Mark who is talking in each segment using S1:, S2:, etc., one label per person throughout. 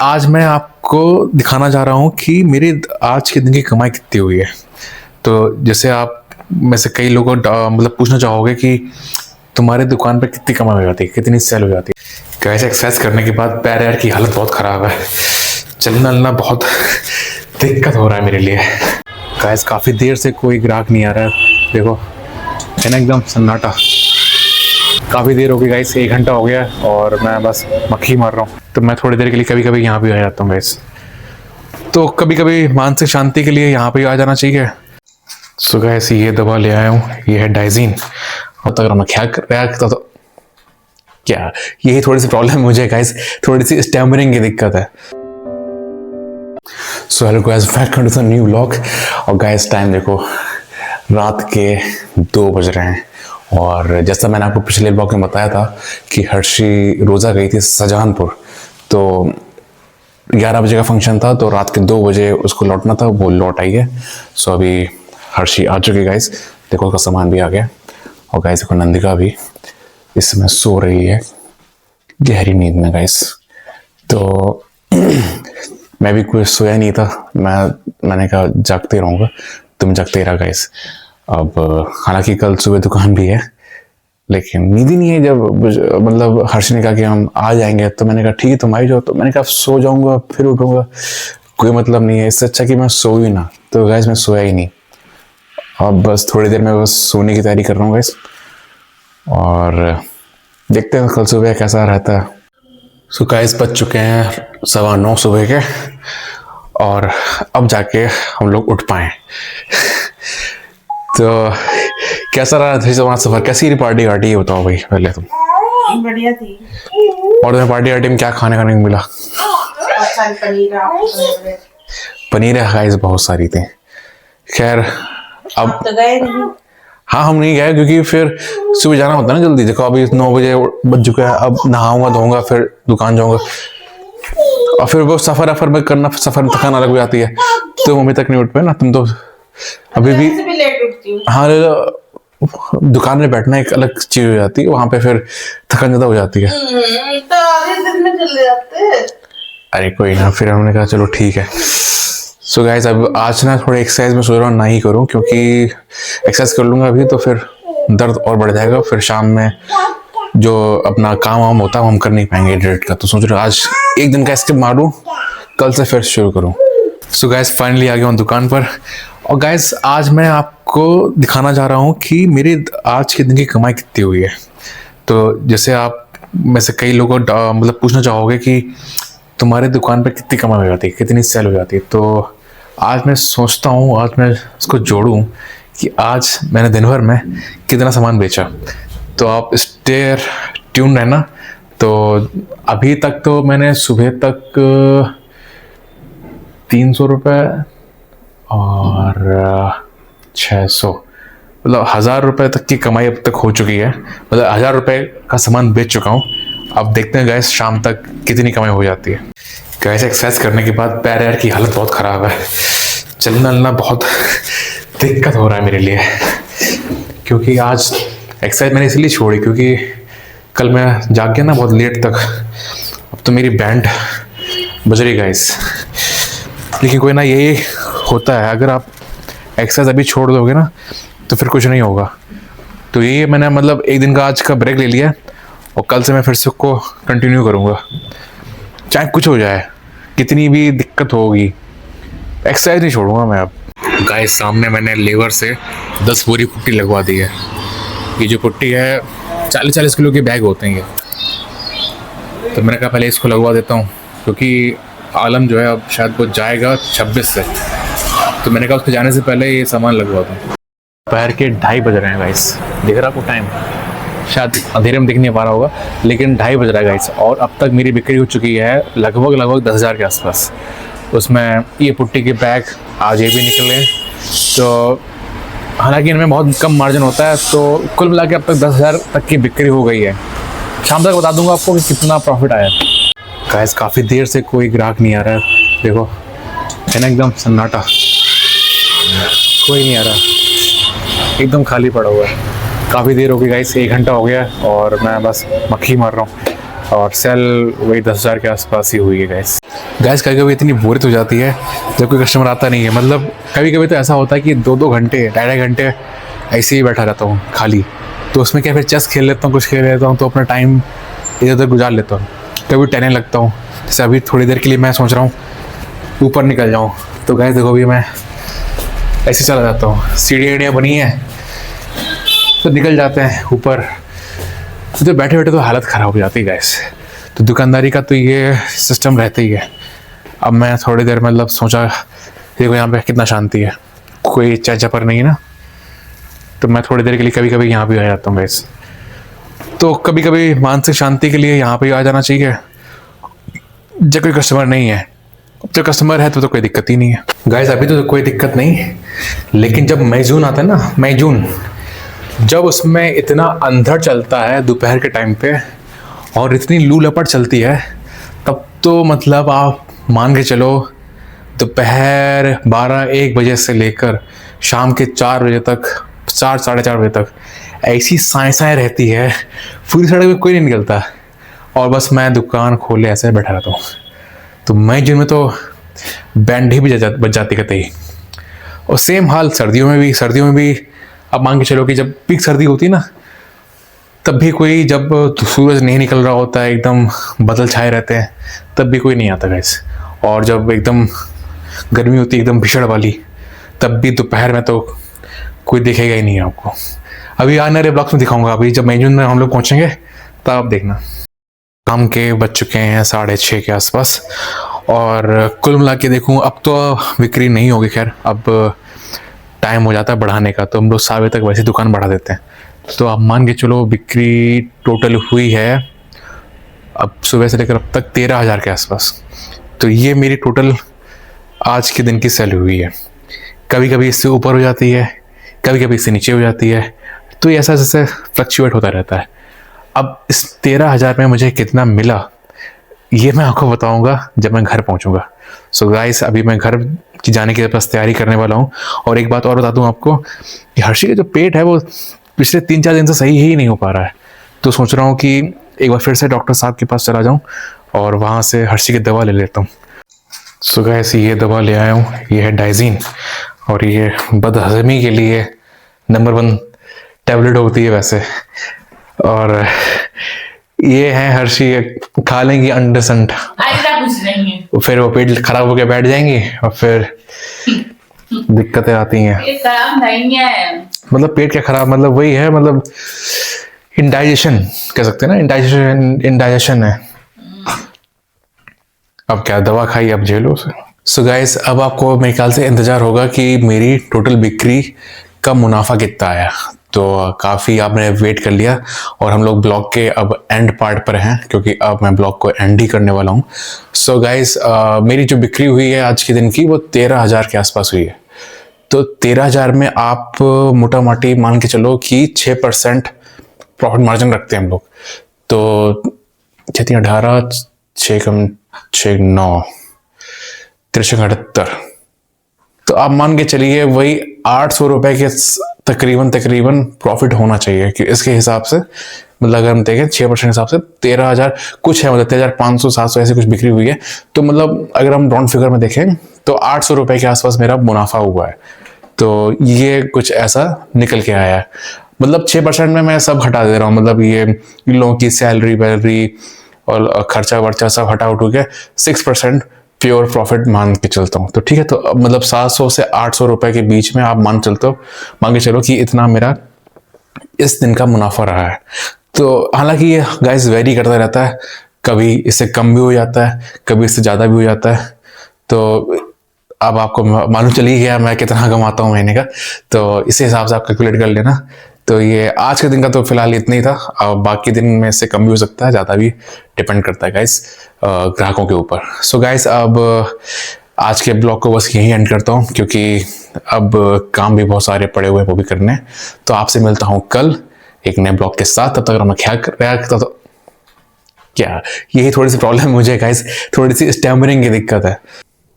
S1: आज मैं आपको दिखाना चाह रहा हूँ कि मेरे आज के दिन की कमाई कितनी हुई है। तो जैसे आप में से कई लोगों मतलब पूछना चाहोगे कि तुम्हारे दुकान पे कितनी कमाई हो जाती है, कितनी सेल हो जाती है। कैसे एक्सरसाइज करने के बाद पैर यार की हालत बहुत ख़राब है, चलना बहुत दिक्कत हो रहा है मेरे लिए। गाइस काफ़ी देर से कोई ग्राहक नहीं आ रहा है, देखो है ना एकदम सन्नाटा। काफ़ी देर हो गई गाइस, 1 घंटा हो गया और मैं बस मक्खी मार रहा हूँ। तो मैं थोड़ी देर के लिए कभी कभी यहाँ भी आ जाता हूँ गाइस। तो कभी कभी मानसिक शांति के लिए यहाँ पे आ जाना चाहिए। सो गाइस ये दवा ले आया हूँ, ये है डाइजीन। और तक मैं क्या कर रहा था तो क्या यही थोड़ी सी प्रॉब्लम है मुझे गाइस, थोड़ी सी स्टैमरिंग की दिक्कत है। So hello guys, welcome to the new vlog. और गाइस टाइम देखो, रात के 2 बज रहे हैं। और जैसा मैंने आपको पिछले ब्लॉग में बताया था कि हर्षी रोज़ा गई थी शाहजहानपुर, तो 11 बजे का फंक्शन था, तो रात के 2 बजे उसको लौटना था, वो लौट आई है। सो अभी हर्षी आ चुकी गाइस, देखो उसका सामान भी आ गया। और गाइस देखो नंदिका भी इसमें सो रही है गहरी नींद में गाइस। तो मैं भी कुछ सोया नहीं था, मैंने कहा जागते रहूँगा, तुम जागते रहा गाइस। अब हालांकि कल सुबह दुकान भी है, लेकिन नींद ही नहीं है। जब मतलब हर्ष ने कहा कि हम आ जाएंगे, तो मैंने कहा ठीक है तुम आई जाओ। तो मैंने कहा सो जाऊंगा फिर उठूंगा, कोई मतलब नहीं है, इससे अच्छा कि मैं सो ही ना। तो गाइस मैं सोया ही नहीं। अब बस थोड़ी देर में बस सोने की तैयारी कर रहा हूँ गाइस, और देखते हैं कल सुबह कैसा रहता है। सो गाइस बज चुके हैं 9:15 सुबह के, और अब जाके हम लोग उठ पाए। तो कैसा रहा तुम्हारा सफर, कैसी रही पार्टी वार्टी, ये बताओ भाई पहले तुम।
S2: बढ़िया थी।
S1: और तुम्हें पार्टी वार्टी में क्या खाने को मिला? पनीर है गाइस, बहुत सारी थी। खैर अब
S2: तो गए नहीं?
S1: हाँ हम नहीं गए, क्योंकि फिर सुबह जाना होता है ना जल्दी। देखो अभी 9 बजे बज चुका है, अब नहाऊंगा धोऊंगा फिर दुकान जाऊंगा, और फिर वो सफर में करना, सफर में थकान अलग हो जाती है। तो मम्मी तक नहीं उठ पाए ना, तुम तो अभी भी
S2: लेट उठती हूँ।
S1: हाँ, दुकान में बैठना एक अलग चीज हो जाती है, वहां पे फिर थकान ज्यादा हो जाती है।
S2: तो आधे दिन में चले जाते हैं।
S1: अरे कोई ना, फिर हमने कहा चलो ठीक है। सो गाइस अब आज ना थोड़ी एक्सरसाइज में सोच रहा हूँ ना ही करूँ, क्योंकि एक्सरसाइज कर लूंगा अभी तो फिर दर्द और बढ़ जाएगा, फिर शाम में जो अपना काम वाम होता है हम कर नहीं पाएंगे डाइट का। तो सोच रहा हूँ आज एक दिन का स्किप मारूं, कल से फिर शुरू करूँ। सो गाइस फाइनली आ गया हूँ दुकान पर। और गाइस आज मैं आपको दिखाना चाह रहा हूँ कि मेरे आज के दिन की कमाई कितनी हुई है। तो जैसे आप में से कई लोगों मतलब पूछना चाहोगे कि तुम्हारे दुकान पे कितनी कमाई हो जाती है, कितनी सेल हो जाती है। तो आज मैं सोचता हूँ, आज मैं उसको जोड़ूँ कि आज मैंने दिन भर में कितना सामान बेचा। तो आप स्टे ट्यून रहना। तो अभी तक तो मैंने सुबह तक 300 रुपये और 600 मतलब 1000 रुपये तक की कमाई अब तक हो चुकी है। मतलब 1000 रुपये का सामान बेच चुका हूँ। अब देखते हैं गैस शाम तक कितनी कमाई हो जाती है। गैस एक्सरसाइज करने के बाद पैर यार की हालत बहुत ख़राब है, चलना बहुत दिक्कत हो रहा है मेरे लिए। क्योंकि आज एक्सरसाइज मैंने इसलिए छोड़ी क्योंकि कल मैं जाग गया ना बहुत लेट तक। अब तो मेरी बैंड बज रही गाइस, लेकिन कोई ना, यही होता है। अगर आप एक्सरसाइज अभी छोड़ दोगे ना तो फिर कुछ नहीं होगा। तो यही मैंने मतलब एक दिन का आज का ब्रेक ले लिया, और कल से मैं फिर से उसको कंटिन्यू करूँगा, चाहे कुछ हो जाए, कितनी भी दिक्कत होगी, एक्सरसाइज नहीं छोड़ूंगा मैं अब। गाइस सामने मैंने लेबर से 10 बोरी पुट्टी लगवा दी है। ये जो पुट्टी है 40-40 किलो के बैग होते हैं ये। तो मैंने कहा पहले इसको लगवा देता हूँ, क्योंकि आलम जो है अब शायद वो जाएगा 26 से। तो मैंने कहा उसके जाने से पहले ये सामान लगवा दूँ। दोपहर के 2:30 बज रहे हैं गाइस, दिख रहा आपको टाइम? शायद अंधेरे में दिख नहीं पा रहा होगा, लेकिन 2:30 बज रहा है गाइस। और अब तक मेरी बिक्री हो चुकी है लगभग 10,000 के आसपास। उसमें ये पुट्टी के बैग आज ये भी निकले। तो हालांकि इनमें बहुत कम मार्जिन होता है, तो कुल मिला के अब तक 10,000 तक की बिक्री हो गई है। शाम तक बता दूंगा आपको कि कितना प्रॉफिट आया। गाइस काफ़ी देर से कोई ग्राहक नहीं आ रहा है, देखो है ना एकदम सन्नाटा, कोई नहीं आ रहा, एकदम खाली पड़ा हुआ है। काफ़ी देर हो गई गाइस, 1 घंटा हो गया और मैं बस मक्खी मार रहा हूँ। और सेल वही 10,000 के आसपास ही हुई है गाइस। गैस कभी कभी इतनी बोरियत हो जाती है जब कोई कस्टमर आता नहीं है। मतलब कभी कभी तो ऐसा होता है कि 2-2 घंटे 2.5 घंटे ऐसे ही बैठा रहता हूँ खाली। तो उसमें क्या फिर चेस खेल लेता हूँ, कुछ खेल लेता हूँ, तो अपना टाइम इधर उधर गुजार लेता हूँ। कभी टहलने लगता हूँ। जैसे अभी थोड़ी देर के लिए मैं सोच रहा हूँ ऊपर निकल जाऊँ। तो गैस देखो अभी मैं ऐसे चला जाता हूँ, सीढ़ियाँ बनी हैं तो निकल जाते हैं ऊपर। तो बैठे बैठे तो हालत ख़राब हो जाती है गैस। तो दुकानदारी का तो ये सिस्टम रहता ही है। अब मैं थोड़ी देर मतलब सोचा देखो यहाँ पे कितना शांति है, कोई चर्चा पर नहीं है ना, तो मैं थोड़ी देर के लिए कभी कभी यहाँ भी आ जाता हूँ गैस। तो कभी कभी मानसिक शांति के लिए यहाँ पे आ जाना चाहिए जब कोई कस्टमर नहीं है। जब कस्टमर है तो कोई दिक्कत ही नहीं है गाइस। अभी तो कोई दिक्कत नहीं, लेकिन जब मई जून आता है ना, मई जून, जब उसमें इतना अंधड़ चलता है दोपहर के टाइम पे और इतनी लू लपट चलती है, तब तो मतलब आप मान के चलो दोपहर 12-1 बजे से लेकर शाम के 4 बजे तक, 4-4:30 बजे तक ऐसी साएँ रहती है, पूरी सड़क में कोई नहीं निकलता और बस मैं दुकान खोले ऐसे बैठा रहता हूँ। तो मई जून में तो बैंड ही बज जाती कतई। और सेम हाल सर्दियों में भी अब मान के चलो कि जब पीक सर्दी होती है ना, तब भी कोई, जब सूरज नहीं निकल रहा होता है, एकदम बादल छाए रहते हैं, तब भी कोई नहीं आता गैस। और जब एकदम गर्मी होती है एकदम भीषण वाली, तब भी दोपहर में तो कोई दिखेगा ही नहीं आपको। अभी आने वाले ब्लॉग्स में दिखाऊंगा। अभी जब मई जून में हम लोग पहुँचेंगे तब आप देखना। शाम के बज चुके हैं 6:30 के आसपास और कुल मिला के देखूँ अब तो बिक्री नहीं होगी। खैर अब टाइम हो जाता है बढ़ाने का, तो हम लोग 7 बजे तक वैसे दुकान बढ़ा देते हैं। तो आप मान के चलो बिक्री टोटल हुई है अब सुबह से लेकर अब तक 13,000 के आसपास। तो ये मेरी टोटल आज के दिन की सेल हुई है। कभी कभी इससे ऊपर हो जाती है, कभी कभी इससे नीचे हो जाती है, तो ये ऐसा जैसे फ्लक्चुएट होता रहता है। अब इस 13,000 में मुझे कितना मिला ये मैं आपको बताऊंगा जब मैं घर पहुंचूंगा। सो गाइस अभी मैं घर की जाने की बस तैयारी करने वाला हूं। और एक बात और बता दूं आपको कि हर्षी का जो पेट है वो पिछले 3-4 दिन से सही ही नहीं हो पा रहा है। तो सोच रहा हूँ कि एक बार फिर से डॉक्टर साहब के पास चला जाऊँ और वहाँ से हर्षी की दवा ले लेता हूँ। सो गाइस ये दवा ले आया हूँ, ये है डाइजीन और ये बदहजमी के लिए नंबर 1 टैबलेट होती है वैसे। और ये है हर्षी, खा लेंगी अंडर संट,
S2: ऐसा कुछ नहीं है,
S1: फिर वो पेट खराब होकर बैठ जाएंगी और फिर दिक्कतें आती हैं।
S2: ये खराब नहीं है,
S1: मतलब पेट क्या खराब, मतलब वही है, मतलब इंडाइजेशन कह सकते हैं ना, इंडाइजेशन है। अब क्या दवा खाई, अब झेलो उसे। सो गाइस अब आपको मेरे ख्याल से इंतजार होगा कि मेरी टोटल बिक्री का मुनाफा कितना आया। तो काफ़ी आपने वेट कर लिया और हम लोग ब्लॉग के अब एंड पार्ट पर हैं, क्योंकि अब मैं ब्लॉग को एंड ही करने वाला हूँ। सो गाइस मेरी जो बिक्री हुई है आज के दिन की वो 13,000 के आसपास हुई है। तो 13,000 में आप मोटा मोटी मान के चलो कि 6% प्रॉफिट मार्जिन रखते हैं हम लोग। तो 18 6 कम 6 9 378, तो आप मान के चलिए वही 800 रुपए के तकरीबन प्रॉफिट होना चाहिए कि इसके हिसाब से, मतलब अगर हम देखें 6% हिसाब से 13,000 कुछ है, मतलब 13,500 700 ऐसे कुछ बिक्री हुई है। तो मतलब अगर हम राउंड फिगर में देखें तो 800 रुपए के आसपास मेरा मुनाफा हुआ है। तो ये कुछ ऐसा निकल के आया है। मतलब 6% में मैं सब हटा दे रहा हूँ, मतलब ये इन लोगों की सैलरी वैलरी और खर्चा वर्चा सब हटा उठ के 6% प्योर प्रॉफिट मान के चलता हूँ। तो ठीक है, तो मतलब 700 से 800 रुपए के बीच में आप मान के चलो कि इतना मेरा इस दिन का मुनाफा रहा है। तो हालांकि ये गाइस वेरी करता रहता है, कभी इससे कम भी हो जाता है, कभी इससे ज़्यादा भी हो जाता है। तो अब आपको मालूम चल ही गया मैं कितना कमाता हूँ महीने का, तो इसी हिसाब से आप कैलकुलेट कर लेना। तो ये आज के दिन का तो फिलहाल इतना ही था, और बाकी दिन में से कम भी हो सकता है, ज़्यादा भी डिपेंड करता है गाइस ग्राहकों के ऊपर। सो गाइस अब आज के ब्लॉग को बस यहीं एंड करता हूँ, क्योंकि अब काम भी बहुत सारे पड़े हुए हैं वो भी करने। तो आपसे मिलता हूँ कल एक नए ब्लॉग के साथ। तब तक मैं ख्याल रखता तो क्या, यही थोड़ी सी प्रॉब्लम है मुझे गाइस, थोड़ी सी स्टैमरिंग की दिक्कत है।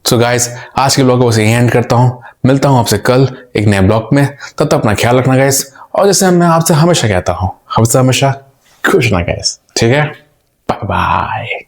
S1: सो गाइस आज के ब्लॉग को बस यहीं एंड करता हूँ, मिलता हूँ आपसे कल एक नए ब्लॉग में। तब तक अपना ख्याल रखना गाइस, और जैसे मैं आपसे हमेशा कहता हूँ, हमसे हमेशा खुश ना गाइस, ठीक है, बाय बाय।